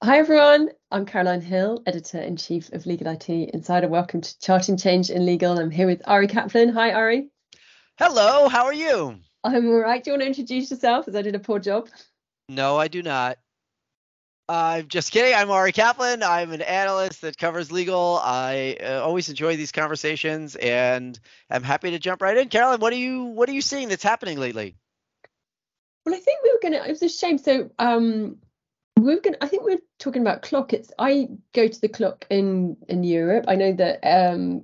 Hi everyone, I'm Caroline Hill, Editor-in-Chief of Legal IT Insider. Welcome to Charting Change in Legal. I'm here with Ari Kaplan. Hi Ari. Hello, how are you? I'm all right. Do you want to introduce yourself as I did a poor job? No, I do not. I'm just kidding. I'm Ari Kaplan. I'm an analyst that covers legal. I always enjoy these conversations, and I'm happy to jump right in. Carolyn, what are you seeing that's happening lately? Well, I think it was a shame. I think we are talking about clock. I go to the clock in Europe. I know that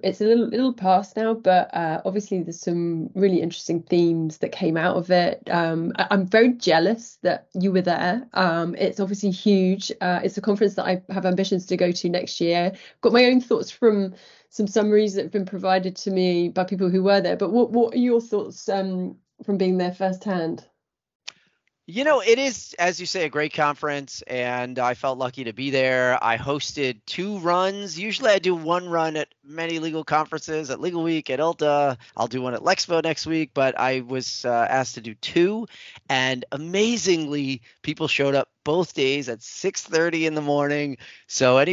it's a little past now, but obviously there's some really interesting themes that came out of it. I'm very jealous that you were there. It's obviously huge. It's a conference that I have ambitions to go to next year. Got my own thoughts from some summaries that have been provided to me by people who were there. But what are your thoughts from being there firsthand? It is, as you say, a great conference, and I felt lucky to be there. I hosted two runs. Usually I do one run at many legal conferences, at Legal Week, at ILTA. I'll do one at Lexpo next week, but I was asked to do two, and amazingly, people showed up both days at 6:30 in the morning. So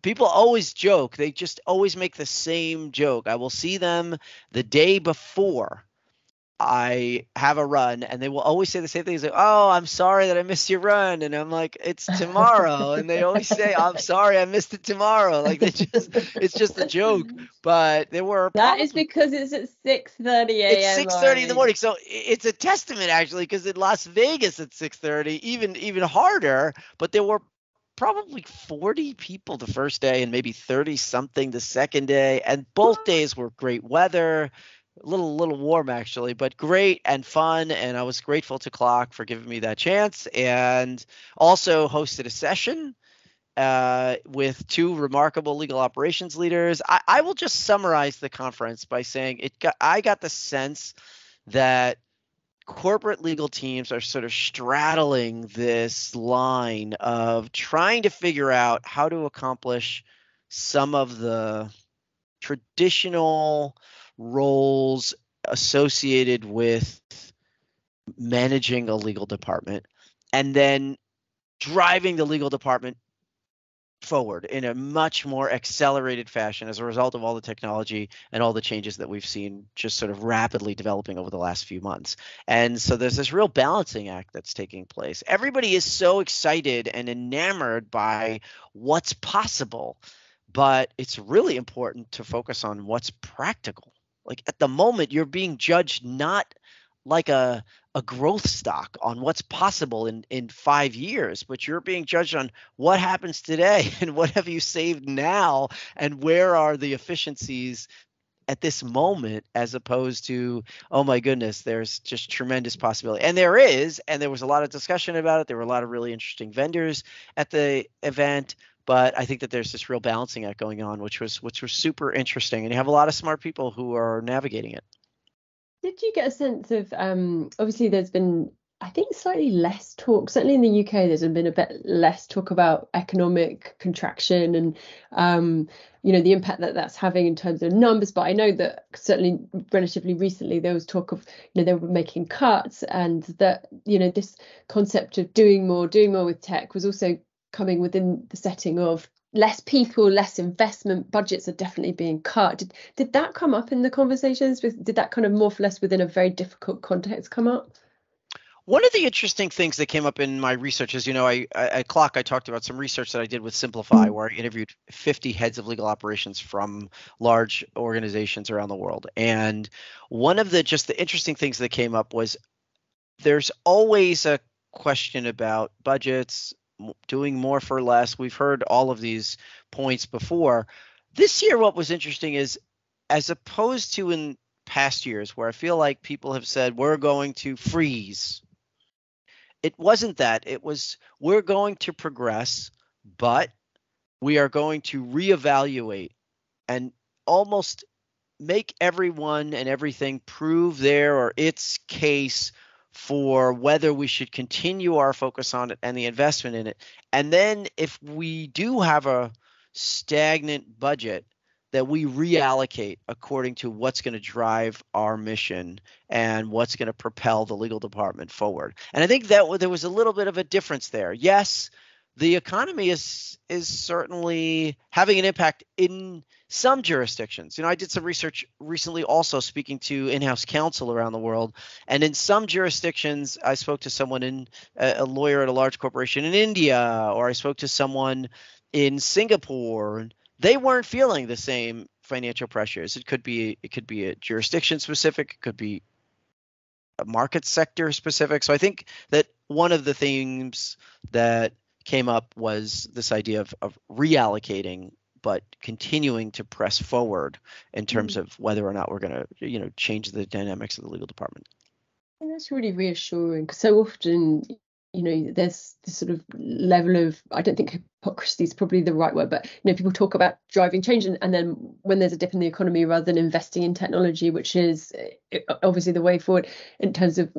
people always joke, they just always make the same joke. I will see them the day before I have a run, and they will always say the same thing. It's like, "Oh, I'm sorry that I missed your run," and I'm like, "It's tomorrow," and they always say, "I'm sorry I missed it tomorrow." Like it's just a joke. But there were That is probably because it's at 6:30 it's a.m., 6:30 in the Ari. morning, so it's a testament actually, because in Las Vegas at 6:30, even harder. But there were probably 40 people the first day and maybe 30 something the second day, and both days were great weather, a little warm actually, but great and fun. And I was grateful to Clock for giving me that chance, and also hosted a session with two remarkable legal operations leaders. I will just summarize the conference by saying I got the sense that corporate legal teams are sort of straddling this line of trying to figure out how to accomplish some of the traditional roles associated with managing a legal department, and then driving the legal department forward in a much more accelerated fashion as a result of all the technology and all the changes that we've seen just sort of rapidly developing over the last few months. And so there's this real balancing act that's taking place. Everybody is so excited and enamored by what's possible, but it's really important to focus on what's practical. Like at the moment, you're being judged not like a growth stock on what's possible in 5 years, but you're being judged on what happens today and what have you saved now and where are the efficiencies at this moment, as opposed to, oh my goodness, there's just tremendous possibility. And there was a lot of discussion about it. There were a lot of really interesting vendors at the event. But I think that there's this real balancing act going on, which was super interesting. And you have a lot of smart people who are navigating it. Did you get a sense of obviously there's been I think slightly less talk, certainly in the UK, there's been a bit less talk about economic contraction and the impact that that's having in terms of numbers. But I know that certainly relatively recently there was talk of, they were making cuts and that, this concept of doing more with tech was also coming within the setting of less people, less investment, budgets are definitely being cut. Did that come up in the conversations? Did that kind of more or less within a very difficult context come up? One of the interesting things that came up in my research is, at Clock, I talked about some research that I did with Simplify, where I interviewed 50 heads of legal operations from large organizations around the world. And one of the interesting things that came up was there's always a question about budgets, doing more for less. We've heard all of these points before. This year, what was interesting is, as opposed to in past years where I feel like people have said, we're going to freeze, it wasn't that. It was, we're going to progress, but we are going to reevaluate and almost make everyone and everything prove their or its case for whether we should continue our focus on it and the investment in it. And then if we do have a stagnant budget, that we reallocate according to what's going to drive our mission and what's going to propel the legal department forward. And I think that there was a little bit of a difference there. Yes, the economy is certainly having an impact in some jurisdictions. I did some research recently also speaking to in-house counsel around the world, and in some jurisdictions I spoke to someone in a lawyer at a large corporation in India, or I spoke to someone in Singapore, and they weren't feeling the same financial pressures. It could be a jurisdiction specific, it could be a market sector specific. So I think that one of the themes that came up was this idea of reallocating, but continuing to press forward in terms of whether or not we're going to, change the dynamics of the legal department. And that's really reassuring, because so often, there's this sort of level of, I don't think hypocrisy is probably the right word, but people talk about driving change, and then when there's a dip in the economy, rather than investing in technology, which is obviously the way forward in terms of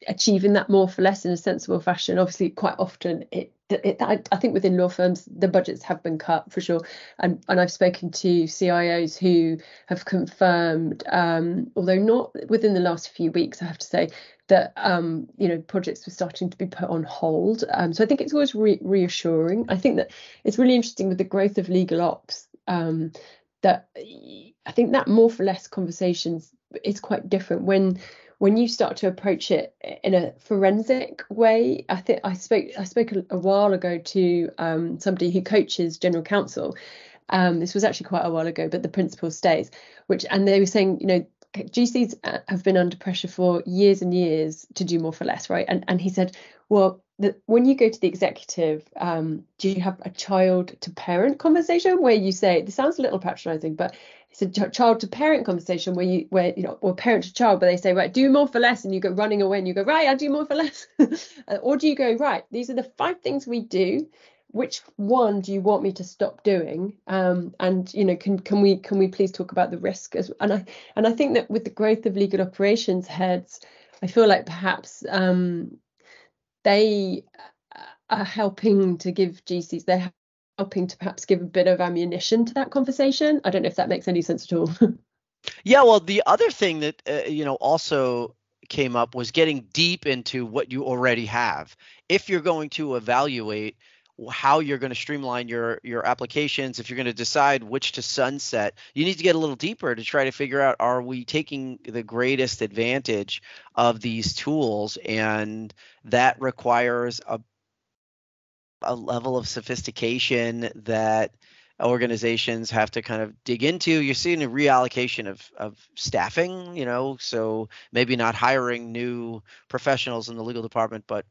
achieving that more for less in a sensible fashion. Obviously, quite often I think within law firms the budgets have been cut for sure, and I've spoken to CIOs who have confirmed, although not within the last few weeks, I have to say, that projects were starting to be put on hold. So I think it's always reassuring. I think that it's really interesting with the growth of legal ops, that I think that more for less conversations is quite different when you start to approach it in a forensic way. I think I spoke a while ago to somebody who coaches general counsel. This was actually quite a while ago, but the principle stays, and they were saying, GCs have been under pressure for years and years to do more for less, right? And he said, well, when you go to the executive, do you have a child to parent conversation where you say, this sounds a little patronizing, but it's a child to parent conversation or parent to child, but they say, right, do more for less, and you go running away and you go, right, I'll do more for less. Or do you go, right, these are the 5 things we do, which one do you want me to stop doing? And can we please talk about the risk and I think that with the growth of legal operations heads, I feel like perhaps they are helping to give GCs, they're helping to perhaps give a bit of ammunition to that conversation. I don't know if that makes any sense at all. Yeah, well, the other thing that also came up was getting deep into what you already have. If you're going to evaluate how you're going to streamline your applications, if you're going to decide which to sunset, you need to get a little deeper to try to figure out, are we taking the greatest advantage of these tools? And that requires a level of sophistication that organizations have to kind of dig into. You're seeing a reallocation of staffing, so maybe not hiring new professionals in the legal department, but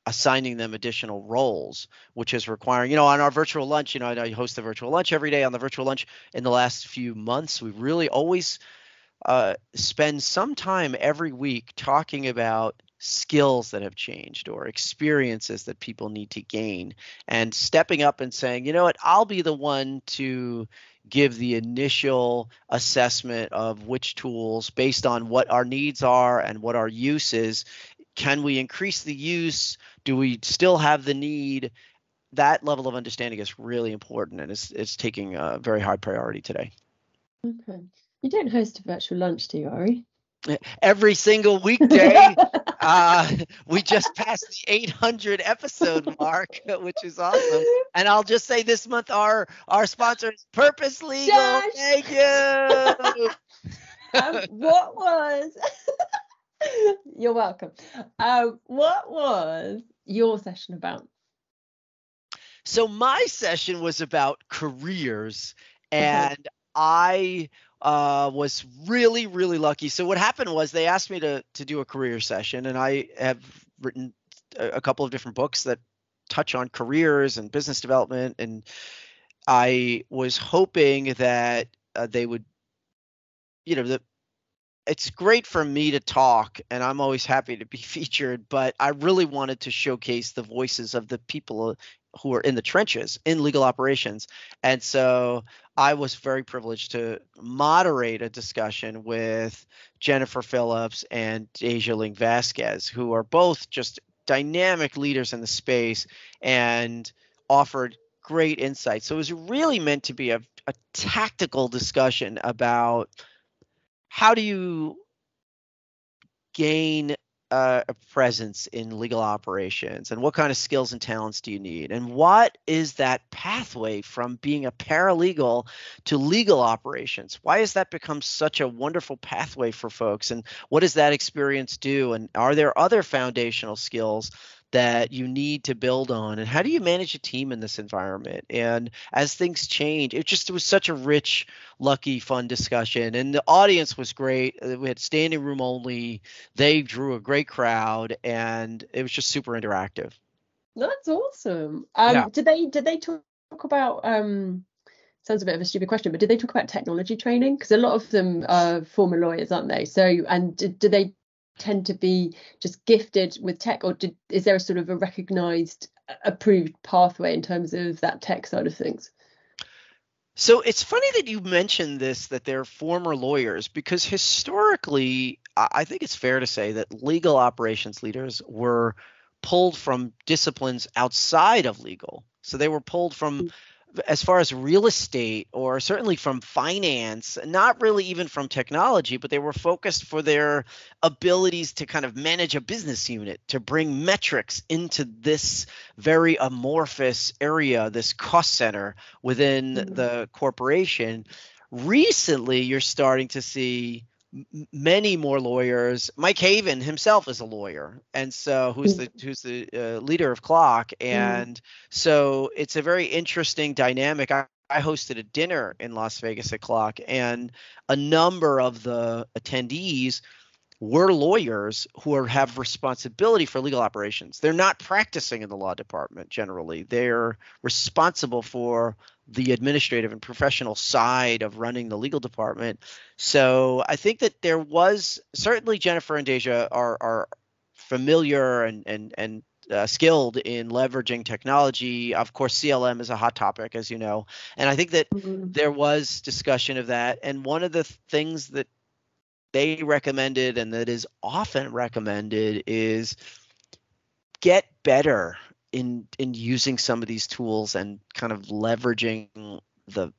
assigning them additional roles, which is requiring, on our virtual lunch, I host a virtual lunch every day. On the virtual lunch in the last few months, we've really always spend some time every week talking about skills that have changed or experiences that people need to gain, and stepping up and saying, you know what, I'll be the one to give the initial assessment of which tools, based on what our needs are and what our use is, can we increase the use? Do we still have the need? That level of understanding is really important, and it's taking a very high priority today. Okay. You don't host a virtual lunch, do you, Ari? Every single weekday. We just passed the 800 episode mark, which is awesome. And I'll just say this month our sponsor is Purpose Legal. Josh! Thank you. What was you're welcome. What was your session about? So my session was about careers, and I was really, really lucky. So what happened was they asked me to do a career session, and I have written a couple of different books that touch on careers and business development, and I was hoping that they would, it's great for me to talk, and I'm always happy to be featured, but I really wanted to showcase the voices of the people who are in the trenches in legal operations. And so I was very privileged to moderate a discussion with Jennifer Phillips and Deja Ling Vasquez, who are both just dynamic leaders in the space and offered great insights. So it was really meant to be a tactical discussion about how do you gain a presence in legal operations, and what kind of skills and talents do you need, and what is that pathway from being a paralegal to legal operations? Why has that become such a wonderful pathway for folks, and what does that experience do, and are there other foundational skills that you need to build on, and how do you manage a team in this environment? And as things change, it was such a rich, lucky, fun discussion, and the audience was great. We had standing room only. They drew a great crowd, and it was just super interactive. That's awesome. Yeah. Did they talk about sounds a bit of a stupid question, but did they talk about technology training? Because a lot of them are former lawyers, aren't they? So, and do they tend to be just gifted with tech, or is there a sort of a recognized, approved pathway in terms of that tech side of things? So it's funny that you mentioned this, that they're former lawyers, because historically, I think it's fair to say that legal operations leaders were pulled from disciplines outside of legal. So they were pulled from, as far as real estate, or certainly from finance, not really even from technology, but they were focused for their abilities to kind of manage a business unit, to bring metrics into this very amorphous area, this cost center within the corporation. Recently, you're starting to see many more lawyers. Mike Haven himself is a lawyer, and so who's the leader of Clock, and so it's a very interesting dynamic. I hosted a dinner in Las Vegas at Clock, and a number of the attendees were lawyers have responsibility for legal operations. They're not practicing in the law department generally. They're responsible for the administrative and professional side of running the legal department. So I think that there was certainly Jennifer and Deja are familiar and skilled in leveraging technology. Of course, CLM is a hot topic, as you know, and I think that there was discussion of that. And one of the things that they recommended, and that is often recommended, is get better in using some of these tools and kind of leveraging the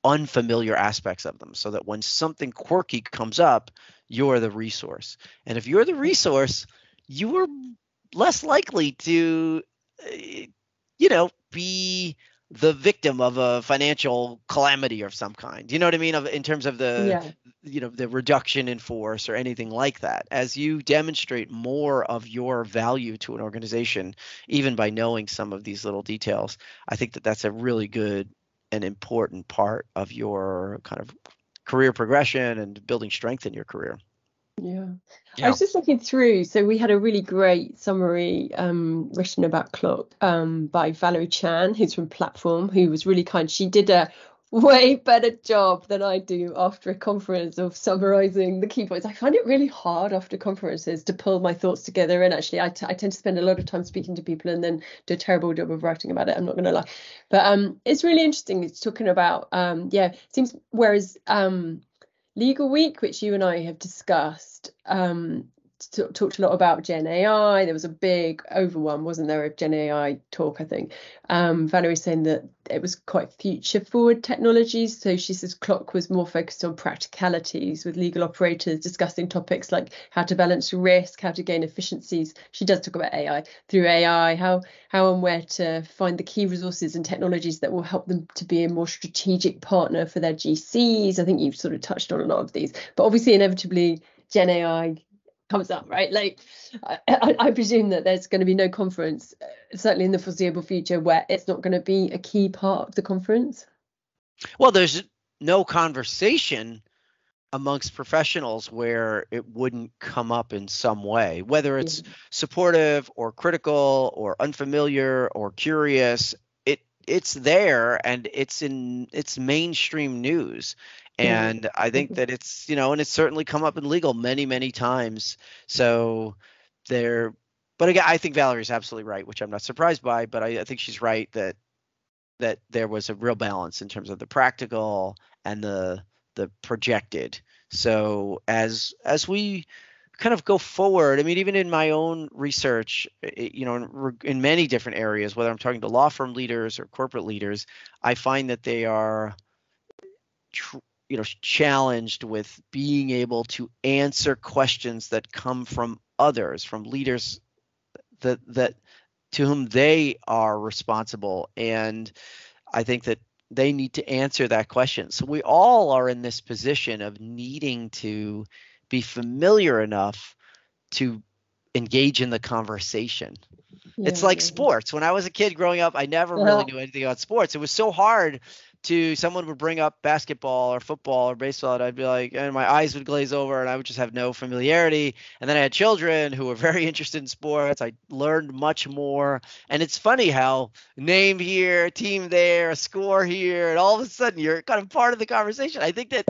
unfamiliar aspects of them, so that when something quirky comes up, you're the resource. And if you're the resource, you are less likely to be the victim of a financial calamity of some kind. You know what I mean? In terms of Yeah. the reduction in force or anything like that. As you demonstrate more of your value to an organization, even by knowing some of these little details, I think that that's a really good and important part of your kind of career progression and building strength in your career. Yeah. I Yeah. was just looking through. So we had a really great summary written about Clock by Valerie Chan, who's from Platform, who was really kind. She did a way better job than I do after a conference of summarizing the key points. I find it really hard after conferences to pull my thoughts together. And actually, I tend to spend a lot of time speaking to people and then do a terrible job of writing about it. I'm not going to lie. But it's really interesting. It's talking about, it seems, whereas Legal Week, which you and I have discussed, talked a lot about Gen AI. There was a big over one, wasn't there, of Gen AI talk, I think. Valerie saying that it was quite future forward technologies. So she says Clock was more focused on practicalities, with legal operators discussing topics like how to balance risk, how to gain efficiencies. She does talk about AI, through AI, how and where to find the key resources and technologies that will help them to be a more strategic partner for their GCs. I think you've sort of touched on a lot of these, but obviously inevitably Gen AI comes up, right? Like I presume that there's going to be no conference, certainly in the foreseeable future, where it's not going to be a key part of the conference. Well, there's no conversation amongst professionals where it wouldn't come up in some way, whether Yeah. it's supportive or critical or unfamiliar or curious. It's there, and it's mainstream news. Yeah. And I think that and it's certainly come up in legal many, many times. So there, but again, I think Valerie's absolutely right, which I'm not surprised by, but I think she's right that there was a real balance in terms of the practical and the projected. So as we kind of go forward, I mean, even in my own research, in many different areas, whether I'm talking to law firm leaders or corporate leaders, I find that they are challenged with being able to answer questions that come from others, from leaders that to whom they are responsible. And I think that they need to answer that question. So we all are in this position of needing to be familiar enough to engage in the conversation. It's Yeah, like yeah. sports. When I was a kid growing up, I never really knew anything about sports. It was so hard someone would bring up basketball or football or baseball, and I'd be like, and my eyes would glaze over and I would just have no familiarity. And then I had children who were very interested in sports. I learned much more. And it's funny how name here, team there, a score here, and all of a sudden you're kind of part of the conversation. I think that,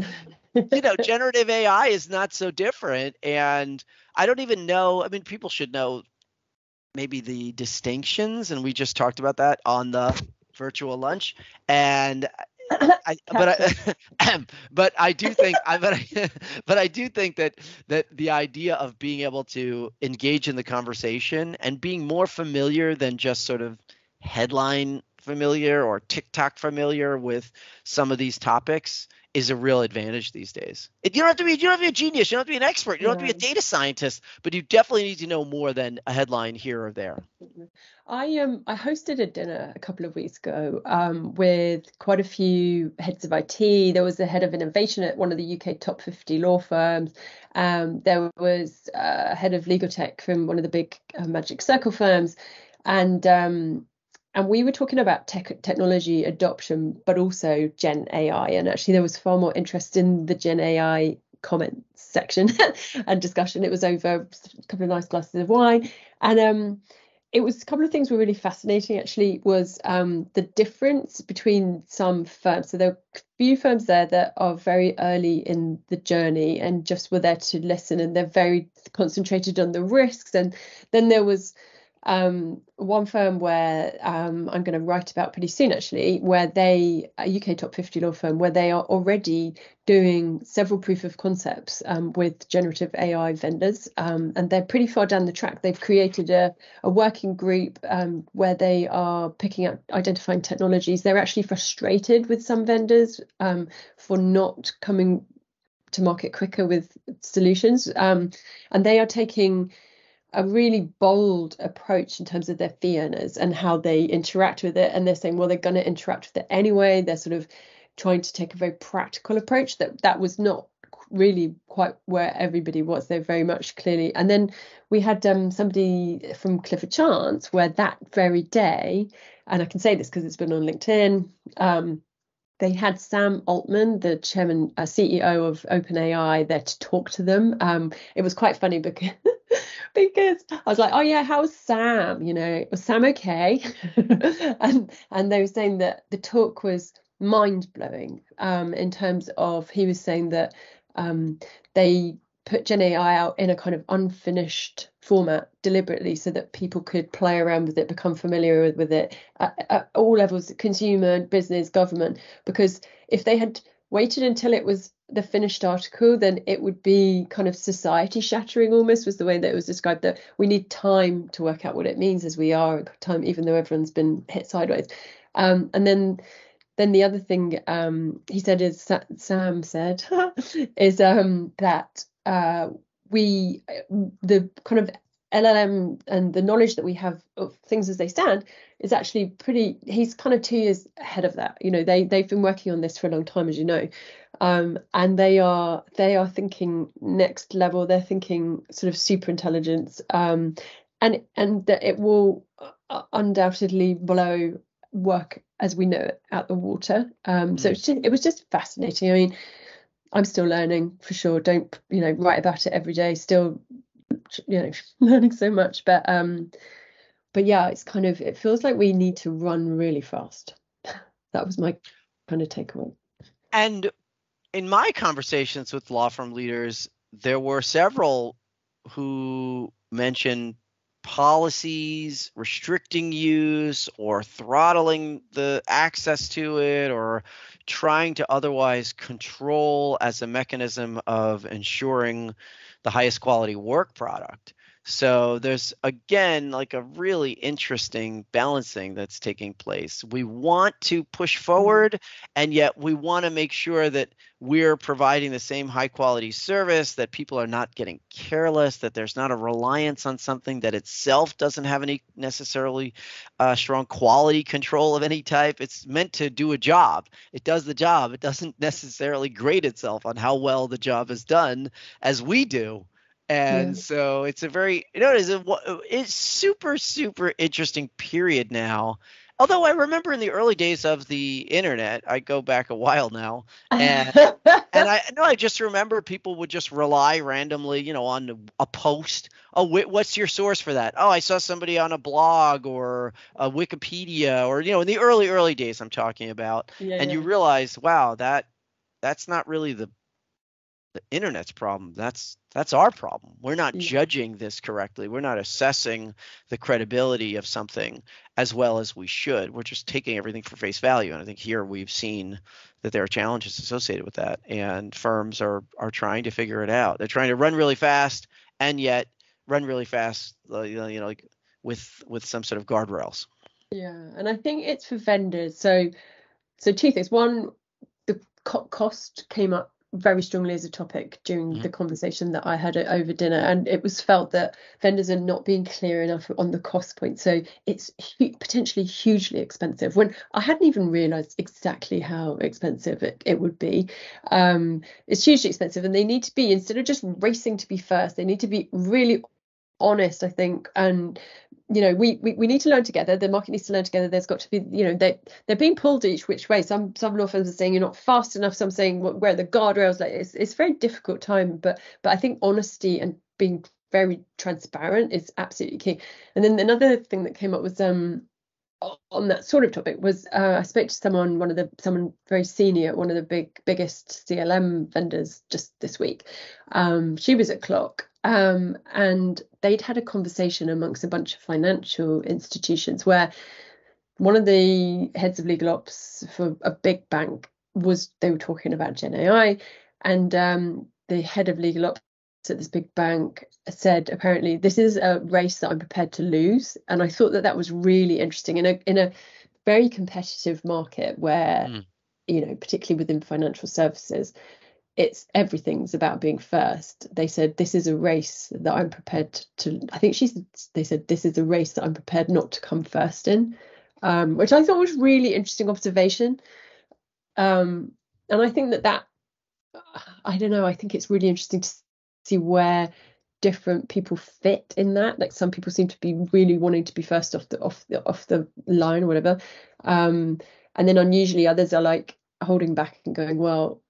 generative AI is not so different. And I don't even know, I mean, people should know maybe the distinctions, and we just talked about that on the virtual lunch. And I, but Catch I, but I do think but I do think that the idea of being able to engage in the conversation and being more familiar than just sort of headline familiar or TikTok familiar with some of these topics is a real advantage these days. You don't have to be a genius, you don't have to be an expert, you don't have to be a No. data scientist, but you definitely need to know more than a headline here or there. I hosted a dinner a couple of weeks ago with quite a few heads of IT. There was the head of innovation at one of the UK top 50 law firms. There was a head of legal tech from one of the big Magic Circle firms, and we were talking about technology adoption, but also Gen AI. And actually, there was far more interest in the Gen AI comments section and discussion. It was over a couple of nice glasses of wine, and it was a couple of things were really fascinating actually was the difference between some firms. So there are a few firms there that are very early in the journey and just were there to listen, and they're very concentrated on the risks. And then there was one firm where I'm going to write about pretty soon actually, where a UK top 50 law firm, where they are already doing several proof of concepts with generative AI vendors, and they're pretty far down the track. They've created a working group where they are picking up, identifying technologies. They're actually frustrated with some vendors for not coming to market quicker with solutions, and they are taking a really bold approach in terms of their fee earners and how they interact with it. And they're saying, well, they're going to interact with it anyway. They're sort of trying to take a very practical approach. That was not really quite where everybody was. They're very much clearly. And then we had somebody from Clifford Chance where that very day, and I can say this because it's been on LinkedIn, they had Sam Altman, the chairman, CEO of OpenAI, there to talk to them. It was quite funny because because I was like, oh yeah, how's Sam? Was Sam okay? and they were saying that the talk was mind blowing in terms of, he was saying that they put Gen AI out in a kind of unfinished format deliberately so that people could play around with it, become familiar with it at all levels, consumer, business, government, because if they had waited until it was the finished article, then it would be kind of society shattering almost, was the way that it was described, that we need time to work out what it means as we are time, even though everyone's been hit sideways. And then the other thing he said is, Sam said, is that the kind of LLM and the knowledge that we have of things as they stand is actually pretty, he's kind of 2 years ahead of that. They've been working on this for a long time, as you know. And they are thinking next level. They're thinking sort of super intelligence, and that it will undoubtedly blow work as we know it out the water. So it was just fascinating. I mean, I'm still learning for sure. Don't write about it every day. Still, learning so much. But yeah, it feels like we need to run really fast. That was my kind of takeaway. And in my conversations with law firm leaders, there were several who mentioned policies restricting use or throttling the access to it or trying to otherwise control as a mechanism of ensuring the highest quality work product. So there's again like a really interesting balancing that's taking place. We want to push Mm. forward, and yet we want to make sure that we're providing the same high quality service, that people are not getting careless, that there's not a reliance on something that itself doesn't have any necessarily strong quality control of any type. It's meant to do a job. It does the job. It doesn't necessarily grade itself on how well the job is done as we do. Yeah. And so it's a very, it's super, super interesting period now. Although I remember in the early days of the internet, I go back a while now, and I know I just remember people would just rely randomly, on a post. Oh, what's your source for that? Oh, I saw somebody on a blog or a Wikipedia, or in the early days I'm talking about, Yeah, and you yeah, realize, wow, that's not really the internet's problem. That's our problem. We're not yeah, judging this correctly. We're not assessing the credibility of something as well as we should. We're just taking everything for face value. And I think here we've seen that there are challenges associated with that, and firms are trying to figure it out. They're trying to run really fast, and yet run really fast, like with some sort of guardrails. yeah. And I think it's for vendors. So two things. One, the cost came up very strongly as a topic during Mm-hmm. the conversation that I had over dinner, and it was felt that vendors are not being clear enough on the cost point. So it's potentially hugely expensive. When I hadn't even realised exactly how expensive it would be. It's hugely expensive, and they need to be, instead of just racing to be first, they need to be really honest, I think. And we need to learn together. The market needs to learn together. There's got to be, they're being pulled each which way. Some law firms are saying you're not fast enough. Some saying where are the guardrails. Like it's a very difficult time. But I think honesty and being very transparent is absolutely key. And then another thing that came up was on that sort of topic was I spoke to someone very senior at one of the biggest CLM vendors just this week. She was at Clock, and they'd had a conversation amongst a bunch of financial institutions where one of the heads of legal ops for a big bank they were talking about Gen AI, and the head of legal ops at this big bank said, apparently, this is a race that I'm prepared to lose. And I thought that was really interesting in a very competitive market where, Mm. particularly within financial services, everything's about being first. They said, this is a race that I'm prepared to, I think they said, this is a race that I'm prepared not to come first in, which I thought was really interesting observation. And I think that I don't know, I think it's really interesting to see where different people fit in that. Like some people seem to be really wanting to be first off the line or whatever. And then unusually others are like holding back and going, well,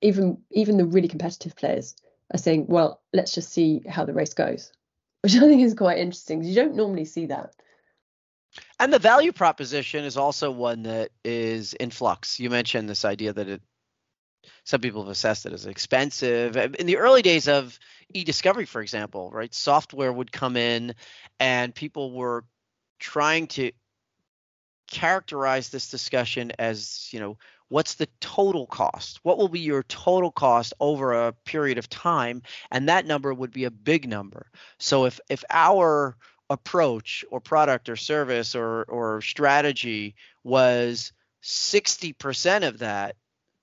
even the really competitive players are saying, well, let's just see how the race goes, which I think is quite interesting because you don't normally see that. And the value proposition is also one that is in flux. You mentioned this idea that some people have assessed it as expensive. In the early days of e-discovery, for example, right, software would come in and people were trying to characterize this discussion as, what's the total cost? What will be your total cost over a period of time? And that number would be a big number. So if our approach or product or service or strategy was 60% of that,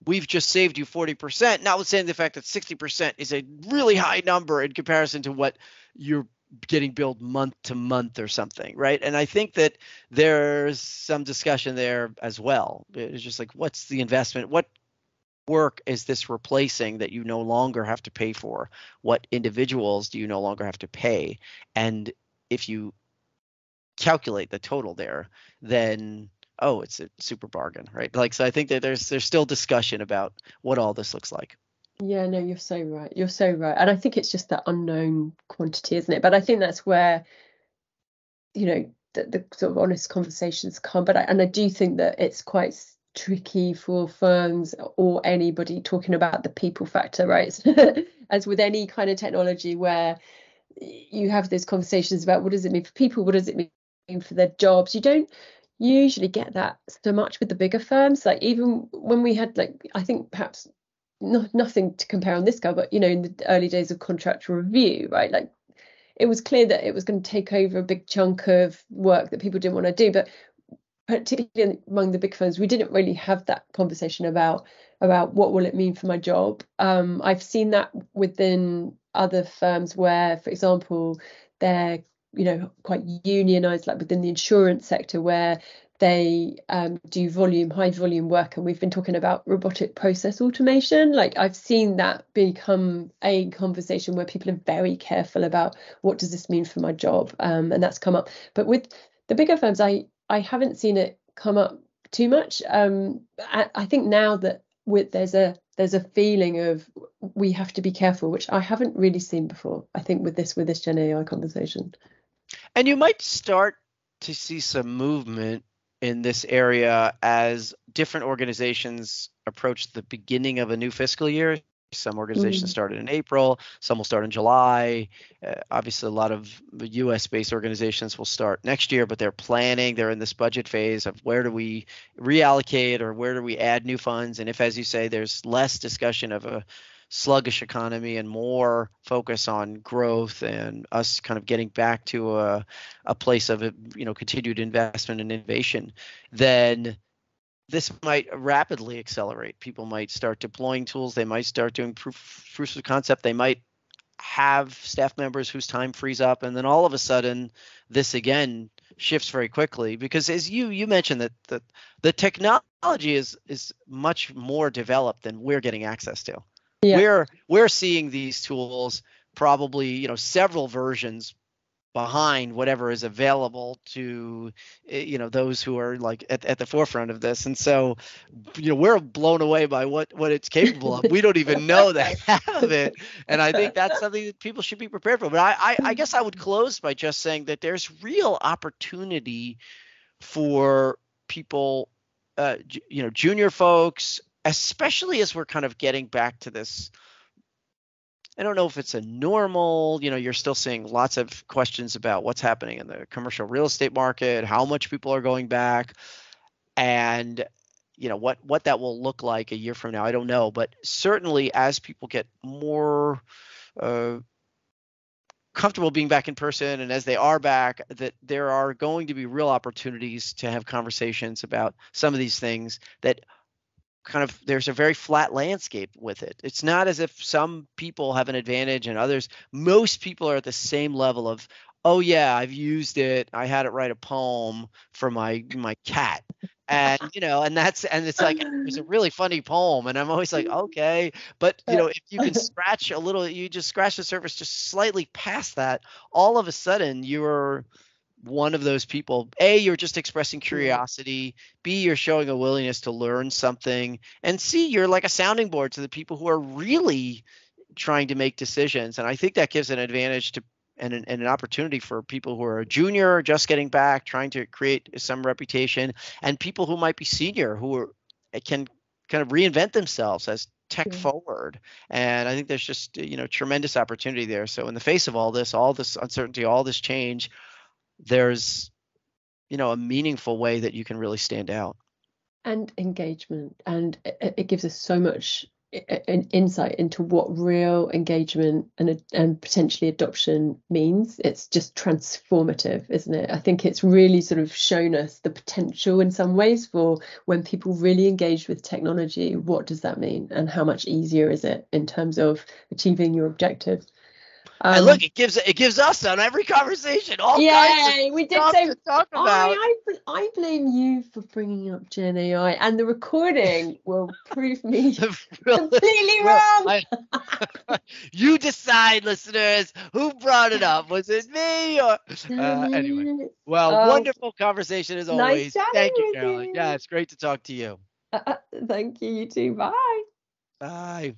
we've just saved you 40%, notwithstanding the fact that 60% is a really high number in comparison to what you're getting billed month to month or something, right? And I think that there's some discussion there as well. It's just like, what's the investment? What work is this replacing that you no longer have to pay for? What individuals do you no longer have to pay? And if you calculate the total there, then it's a super bargain, right? Like, so I think that there's still discussion about what all this looks like. Yeah, no, you're so right. You're so right. And I think it's just that unknown quantity, isn't it? But I think that's where, the sort of honest conversations come. And I do think that it's quite tricky for firms or anybody talking about the people factor, right? As with any kind of technology where you have those conversations about what does it mean for people, what does it mean for their jobs. You don't usually get that so much with the bigger firms. Like even when we had, like, I think perhaps nothing to compare on this scale, but in the early days of contract review, right? Like it was clear that it was going to take over a big chunk of work that people didn't want to do. But particularly among the big firms, we didn't really have that conversation about what will it mean for my job. I've seen that within other firms where, for example, they're quite unionized, like within the insurance sector, where they do high volume work, and we've been talking about robotic process automation. Like I've seen that become a conversation where people are very careful about what does this mean for my job, and that's come up. But with the bigger firms, I haven't seen it come up too much. I think now that there's a feeling of we have to be careful, which I haven't really seen before. I think with this Gen AI conversation. And you might start to see some movement in this area as different organizations approach the beginning of a new fiscal year. Some organizations started in April, some will start in July. Obviously, a lot of US-based organizations will start next year, but they're planning. They're in this budget phase of where do we reallocate or where do we add new funds. And if, as you say, there's less discussion of a sluggish economy and more focus on growth and us kind of getting back to a place of continued investment and innovation, then this might rapidly accelerate. People might start deploying tools. They might start doing proofs of concept. They might have staff members whose time frees up, and then all of a sudden this again shifts very quickly, because as you mentioned that the technology is much more developed than we're getting access to. Yeah. We're seeing these tools probably several versions behind whatever is available to those who are like at the forefront of this. And so we're blown away by what it's capable of. We don't even know the half of it, and I think that's something that people should be prepared for. But I guess I would close by just saying that there's real opportunity for people, junior folks, especially as we're kind of getting back to this. I don't know if it's a normal, you're still seeing lots of questions about what's happening in the commercial real estate market, how much people are going back, and what that will look like a year from now. I don't know, but certainly as people get more comfortable being back in person, and as they are back, that there are going to be real opportunities to have conversations about some of these things that kind of there's a very flat landscape with it. It's not as if some people have an advantage and others. Most people are at the same level of, oh yeah, I've used it. I had it write a poem for my cat. And and it's like it's a really funny poem, and I'm always like, okay, but if you can scratch a little, you just scratch the surface just slightly past that, all of a sudden you're one of those people. A, you're just expressing curiosity. B, you're showing a willingness to learn something. And C, you're like a sounding board to the people who are really trying to make decisions. And I think that gives an advantage to and an opportunity for people who are a junior, just getting back, trying to create some reputation, and people who might be senior who can kind of reinvent themselves as tech forward. And I think there's just tremendous opportunity there. So in the face of all this uncertainty, all this change, there's a meaningful way that you can really stand out. And engagement, and it gives us so much an insight into what real engagement and potentially adoption means. It's just transformative, isn't it? I think it's really sort of shown us the potential in some ways for when people really engage with technology. What does that mean, and how much easier is it in terms of achieving your objectives? And look, it gives us on every conversation all kinds of we did stuff say, to talk about. I blame you for bringing up Gen AI, and the recording will prove me completely wrong. You decide, listeners, who brought it up. Was it me or anyway? Well, wonderful conversation as always. Nice Thank you, Carolyn. Yeah, it's great to talk to you. Thank you. You too. Bye. Bye.